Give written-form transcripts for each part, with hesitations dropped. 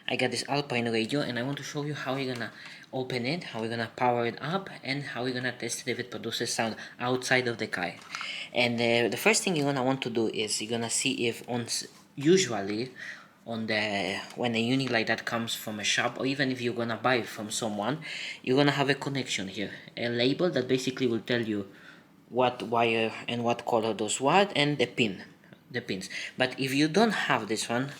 I got this Alpine radio and I want to show you how you're gonna open it, how you're gonna power it up, and how you're gonna test it if it produces sound outside of the car. And the first thing you're gonna want to do is you're gonna see if usually on the when a unit like that comes from a shop, or even if you're gonna buy it from someone, you're gonna have a connection here, a label that basically will tell you what wire and what color does what, and the pins. But if you don't have this one,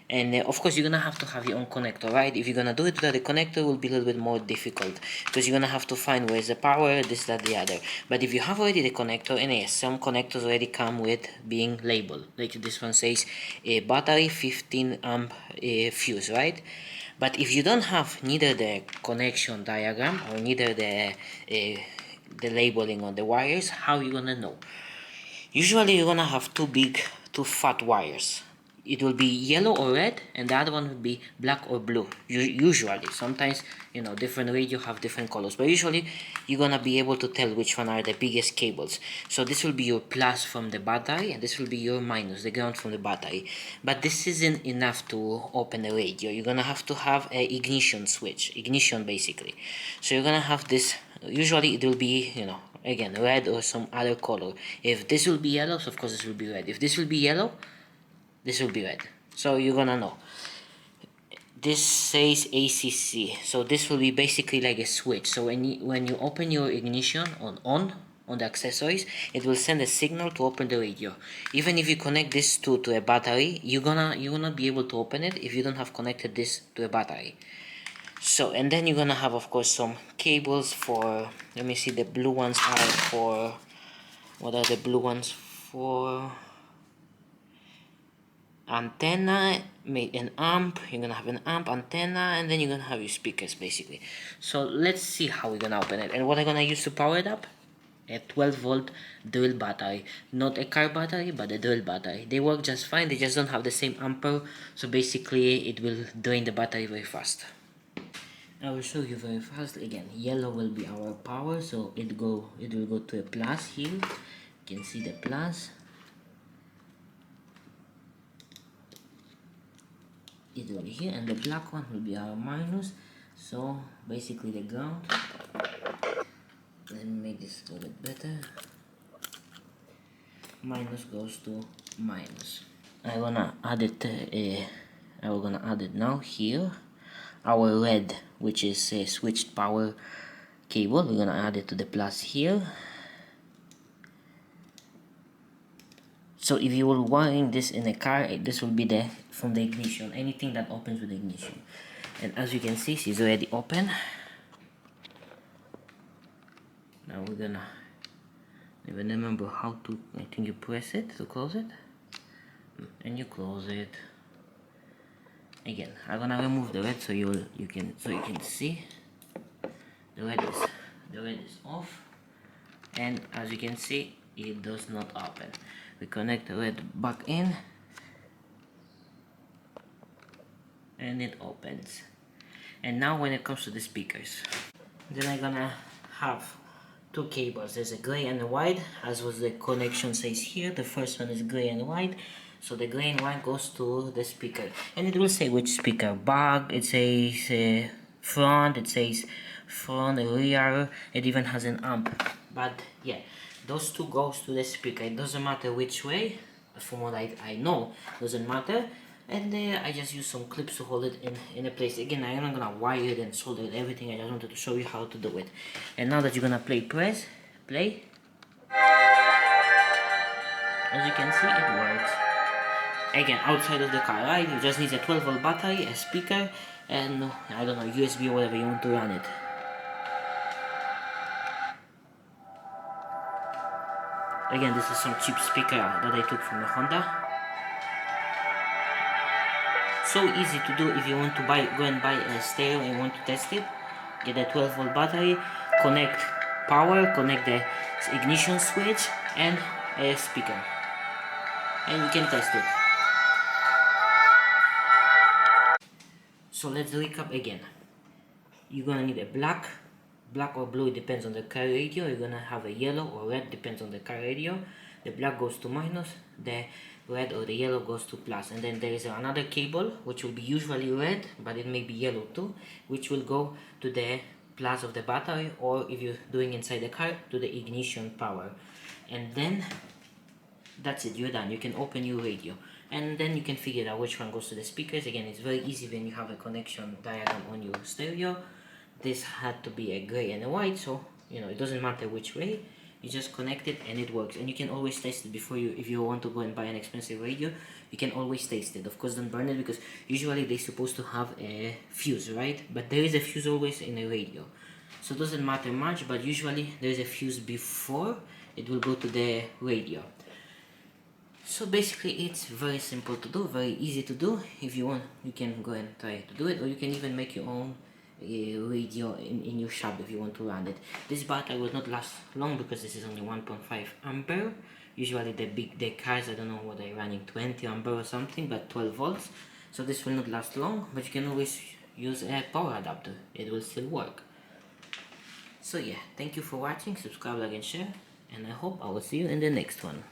and of course you're gonna have to have your own connector, right? If you're gonna do it without the connector, will be a little bit more difficult because you're gonna have to find where's the power, this, that, the other. But if you have already the connector, and yes, some connectors already come with being labeled, like this one says a battery 15 amp fuse, right? But if you don't have neither the connection diagram or neither the labeling on the wires, how you gonna know? Usually you're gonna have two fat wires. It will be yellow or red, and the other one will be black or blue. Usually, sometimes different radio have different colors, but usually you're gonna be able to tell which one are the biggest cables. So this will be your plus from the battery, and this will be your minus, the ground from the battery. But this isn't enough to open the radio. You're gonna have to have a ignition switch, ignition basically. So you're gonna have this. Usually it will be again red or some other color. If this will be yellow, so of course this will be red. If this will be yellow, this will be red. So you're gonna know. This says ACC, so this will be basically like a switch. So when you open your ignition on the accessories, it will send a signal to open the radio. Even if you connect this to a battery, you're gonna be able to open it if you don't have connected this to a battery. So, and then you're gonna have of course some cables for, let me see, the blue ones are for, what are the blue ones for? Antenna, an amp. You're gonna have an amp, antenna, and then you're gonna have your speakers basically. So let's see how we're gonna open it. And what I'm gonna use to power it up? A 12-volt dual battery, not a car battery but a dual battery. They work just fine, they just don't have the same ampere, so basically it will drain the battery very fast. I will show you very fast. Again, yellow will be our power, so it will go to a plus here. You can see the plus. It will be here, and the black one will be our minus. So basically the ground. Let me make this a little bit better. Minus goes to minus. I'm gonna add it. I'm gonna add it now here. Our red, which is a switched power cable, we're gonna add it to the plus here. So if you were wiring this in a car, this will be from the ignition, anything that opens with the ignition. And as you can see, she's already open. Now we're gonna even remember how to, I think you press it to close it, and you close it. Again, I'm gonna remove the red so you can see the red is off, and as you can see, it does not open. We connect the red back in and it opens. And now when it comes to the speakers, then I'm gonna have two cables. There's a gray and a white, as was the connection says here. The first one is gray and white, so the gray and white goes to the speaker, and it will say which speaker. Back, it says front, it says front, rear, it even has an amp. But yeah, those two goes to the speaker. It doesn't matter which way, from what I know, doesn't matter. And I just use some clips to hold it in a place. Again, I am not gonna wire it and solder it, everything. I just wanted to show you how to do it. And now that you're gonna play, play. As you can see, it works. Again, outside of the car, right? You just need a 12-volt battery, a speaker, and I don't know, USB or whatever you want to run it. Again, this is some cheap speaker that I took from the Honda. So easy to do. If you want to go and buy a stereo and want to test it, get a 12-volt battery, connect power, connect the ignition switch and a speaker, and you can test it. So let's recap again. You're gonna need a black or blue, it depends on the car radio. You're gonna have a yellow or red, depends on the car radio. The black goes to minus, the red or the yellow goes to plus, and then there is another cable which will be usually red, but it may be yellow too, which will go to the plus of the battery, or if you're doing inside the car, to the ignition power. And then that's it, you're done. You can open your radio, and then you can figure out which one goes to the speakers. Again, it's very easy when you have a connection diagram on your stereo. This had to be a gray and a white, so it doesn't matter which way, you just connect it and it works. And you can always test it before if you want to go and buy an expensive radio, you can always taste it. Of course, don't burn it, because usually they're supposed to have a fuse, right? But there is a fuse always in a radio, so it doesn't matter much, but usually there's a fuse before it will go to the radio. So basically it's very simple to do, very easy to do. If you want, you can go and try to do it, or you can even make your own radio in your shop if you want to run it. This battery will not last long because this is only 1.5 ampere. Usually the cars, I don't know what they're running, 20 ampere or something, but 12 volts. So this will not last long, but you can always use a power adapter, it will still work. So yeah, thank you for watching, subscribe, like and share, and I hope I will see you in the next one.